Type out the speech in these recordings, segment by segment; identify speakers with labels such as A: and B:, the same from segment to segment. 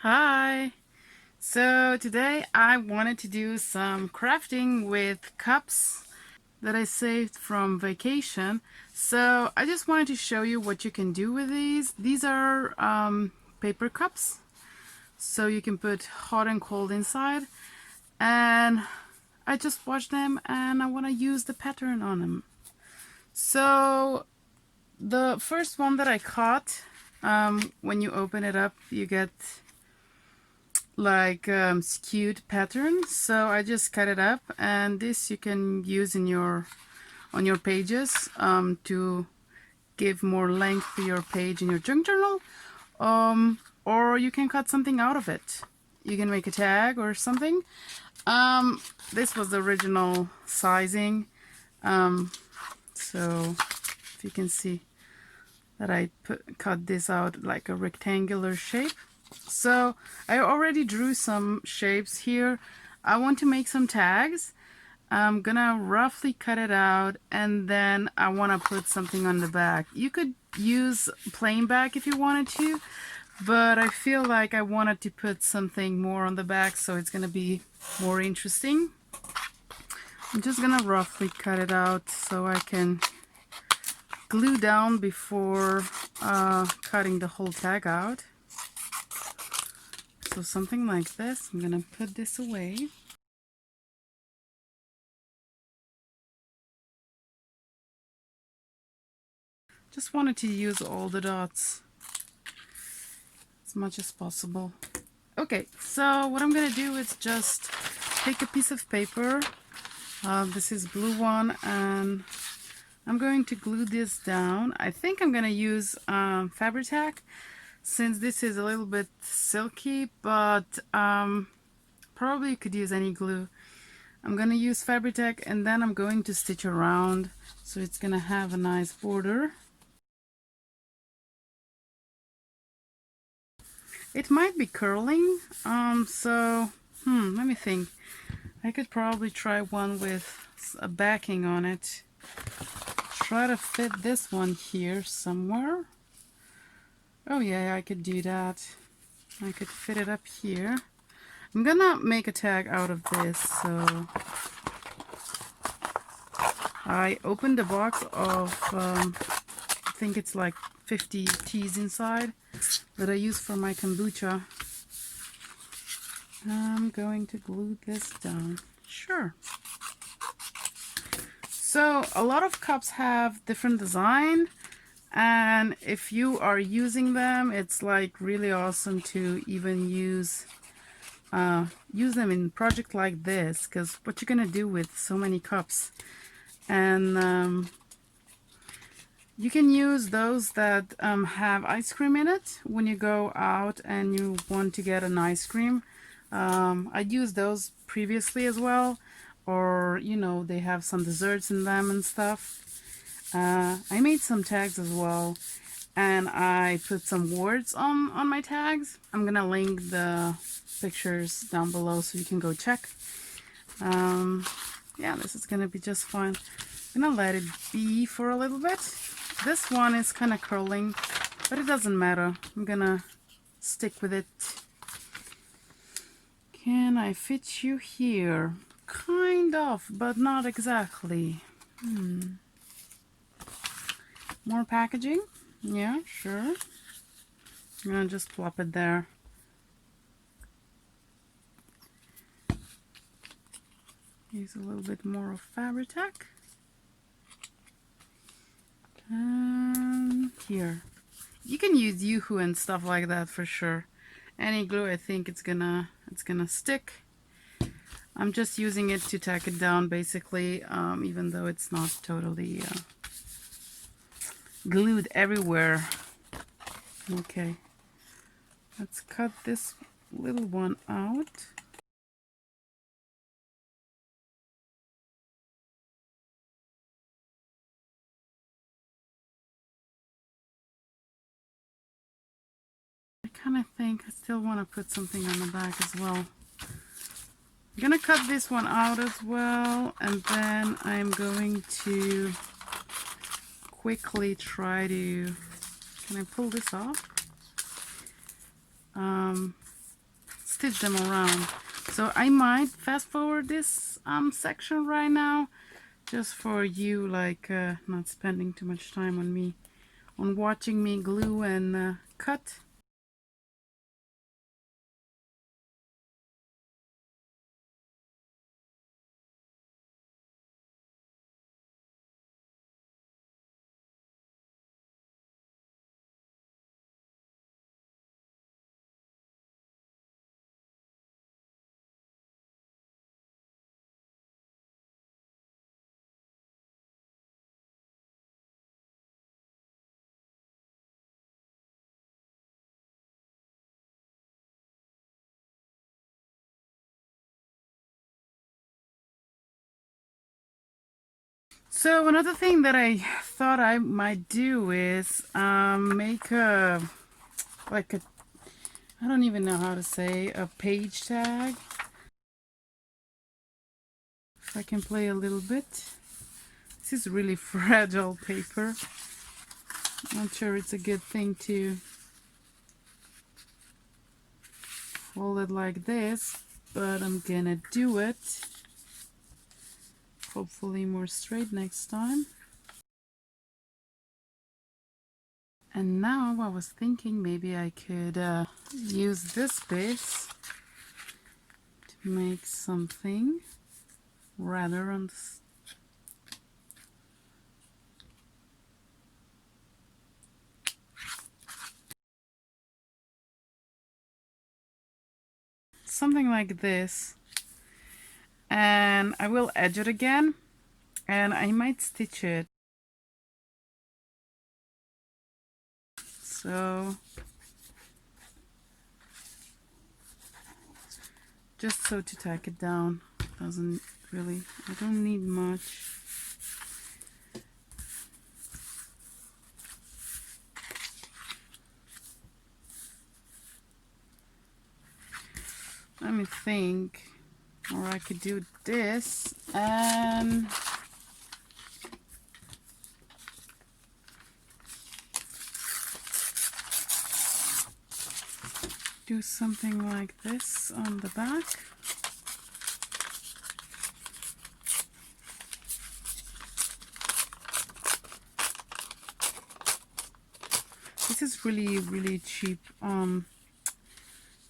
A: Hi! So today I wanted to do some crafting with cups that I saved from vacation. So I just wanted to show you what you can do with these. These are paper cups. So you can put hot and cold inside. And I just washed them and I want to use the pattern on them. So the first one that I caught, when you open it up, you get like skewed pattern, so I just cut it up, and this you can use in your on your pages to give more length to your page in your junk journal, or you can cut something out of it. You can make a tag or something. This was the original sizing, so if you can see that I cut this out like a rectangular shape. So I already drew some shapes here. I want to make some tags. I'm gonna roughly cut it out, and then I want to put something on the back. You could use plain back if you wanted to, but I feel like I wanted to put something more on the back, so it's gonna be more interesting. I'm just gonna roughly cut it out so I can glue down before cutting the whole tag out. So something like this. I'm gonna put this away. Just wanted to use all the dots as much as possible. Okay, so what I'm gonna do is just take a piece of paper. This is blue one, and I'm going to glue this down. I think I'm gonna use fabritac, since this is a little bit silky, but probably you could use any glue. I'm gonna use fabritac, and then I'm going to stitch around so it's gonna have a nice border. It might be curling, so let me think. I could probably try one with a backing on it. Try to fit this one here somewhere. Oh yeah, I could do that. I could fit it up here. I'm gonna make a tag out of this, so I opened a box of, I think it's like 50 teas inside that I use for my kombucha. I'm going to glue this down. Sure. So a lot of cups have different design, and if you are using them, it's like really awesome to even use them in project like this, because what you're gonna do with so many cups. And you can use those that have ice cream in it when you go out and you want to get an ice cream. I'd used those previously as well, or you know, they have some desserts in them and stuff. I made some tags as well, and I put some words on my tags. I'm gonna link the pictures down below so you can go check. Yeah, this is gonna be just fine. I'm gonna let it be for a little bit. This one is kind of curling, but it doesn't matter. I'm gonna stick with it. Can I fit you here? Kind of, but not exactly. More packaging? Yeah, sure. I'm gonna just plop it there. Use a little bit more of fabritac. And here. You can use Yoo-hoo and stuff like that for sure. Any glue, I think it's gonna stick. I'm just using it to tack it down basically, even though it's not totally glued everywhere. Okay, let's cut this little one out. I kind of think I still want to put something on the back as well. I'm gonna cut this one out as well, and then I'm going to quickly try to, can I pull this off? stitch them around. So I might fast forward this section right now, just for you, like not spending too much time on me, on watching me glue and cut. So another thing that I thought I might do is make a, like a, I don't even know how to say, a page tag. If I can play a little bit. This is really fragile paper. Not sure it's a good thing to fold it like this, but I'm gonna do it. Hopefully more straight next time. And now I was thinking maybe I could use this base to make something rather on this. Something like this. And I will edge it again, and I might stitch it. So just so to tack it down. Doesn't really, I don't need much. Let me think. Or I could do this and do something like this on the back. This is really cheap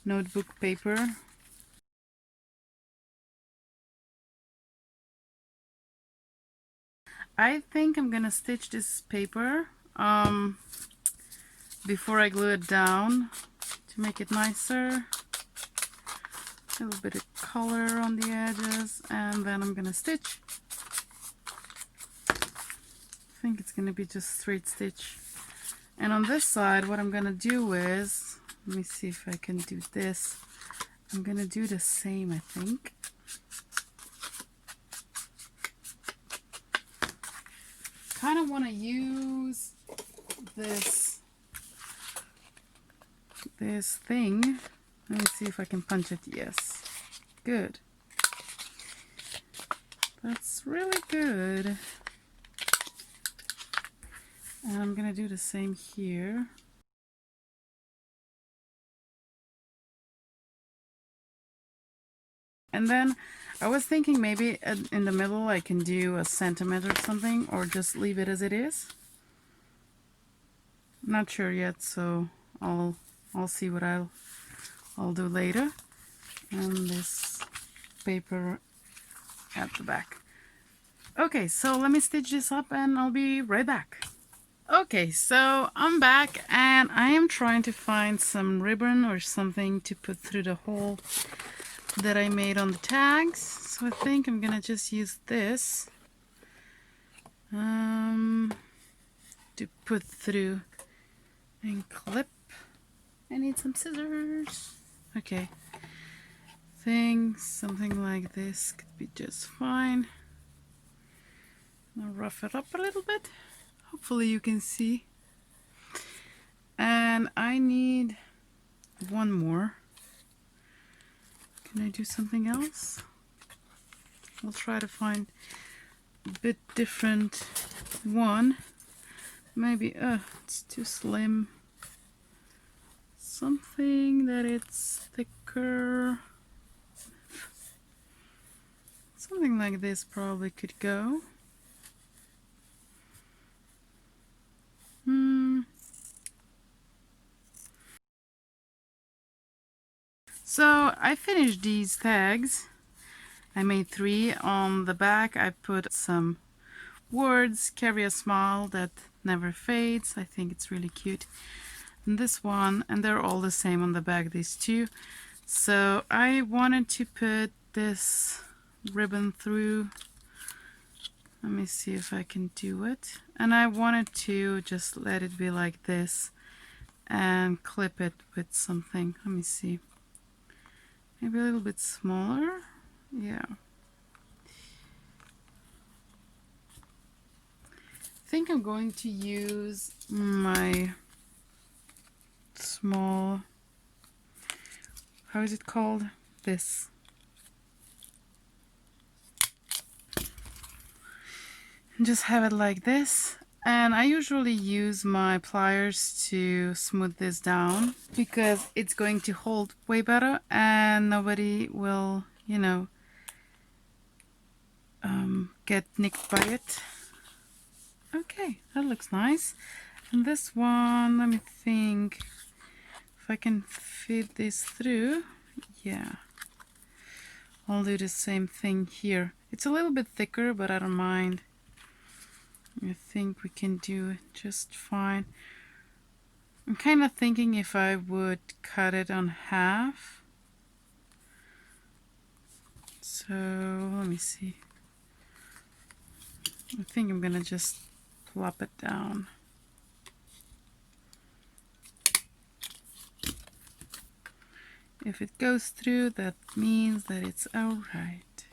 A: notebook paper. I think I'm gonna stitch this paper before I glue it down to make it nicer. A little bit of color on the edges, and then I'm gonna stitch. I think it's gonna be just straight stitch. And on this side, what I'm gonna do is, let me see if I can do this. I'm gonna do the same, I think. Kind of want to use this thing. Let me see if I can punch it. Yes, good. That's really good. And I'm gonna do the same here. And then I was thinking maybe in the middle I can do a sentiment or something, or just leave it as it is. I'm not sure yet, so I'll see what I'll do later. And this paper at the back. Okay, so let me stitch this up and I'll be right back. Okay, so I'm back and I am trying to find some ribbon or something to put through the hole that I made on the tags. So I think I'm gonna just use this to put through and clip. I need some scissors. Okay, I think something like this could be just fine. I'll rough it up a little bit. Hopefully you can see. And I need one more. Can I do something else? I'll try to find a bit different one. Maybe, it's too slim. Something that it's thick darker. Something like this probably could go. So I finished these tags. I made 3. On the back I put some words, carry a smile that never fades. I think it's really cute. And this one, and they're all the same on the back, these 2. So I wanted to put this ribbon through. Let me see if I can do it. And I wanted to just let it be like this and clip it with something. Let me see. Maybe a little bit smaller. Yeah. I think I'm going to use my small, how is it called? This. And just have it like this. And I usually use my pliers to smooth this down because it's going to hold way better and nobody will, you know, get nicked by it. Okay, that looks nice. And this one, let me think if I can fit this through. Yeah, I'll do the same thing here. It's a little bit thicker, but I don't mind. I think we can do it just fine. I'm kind of thinking if I would cut it on half. So let me see. I think I'm gonna just plop it down. If it goes through, that means that it's all right.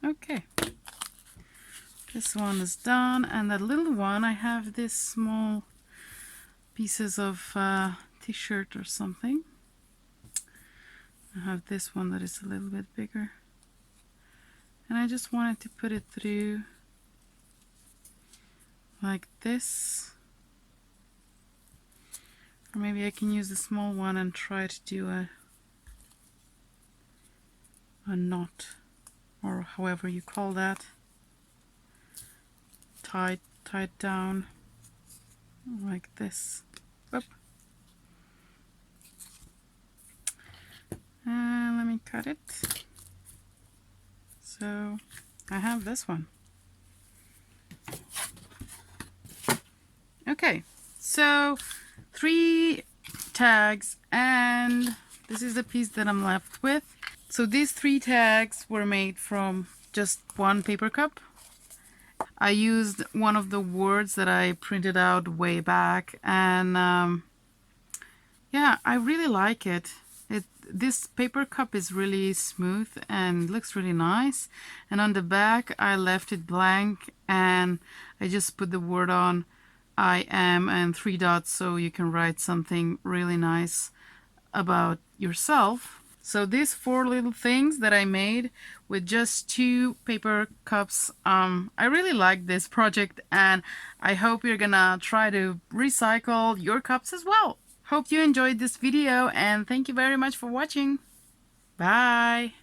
A: Okay. This one is done, and that little one, I have this small pieces of t-shirt or something. I have this one that is a little bit bigger, and I just wanted to put it through like this, or maybe I can use the small one and try to do a knot, or however you call that. Tied down like this. Oop. And let me cut it. So I have this one. Okay, so 3 tags, and this is the piece that I'm left with. So these 3 tags were made from just one paper cup. I used one of the words that I printed out way back, and yeah, I really like it. This paper cup is really smooth and looks really nice. And on the back I left it blank, and I just put the word on I am and 3 dots so you can write something really nice about yourself. So these 4 little things that I made with just 2 paper cups, I really like this project, and I hope you're gonna try to recycle your cups as well. Hope you enjoyed this video, and thank you very much for watching. Bye!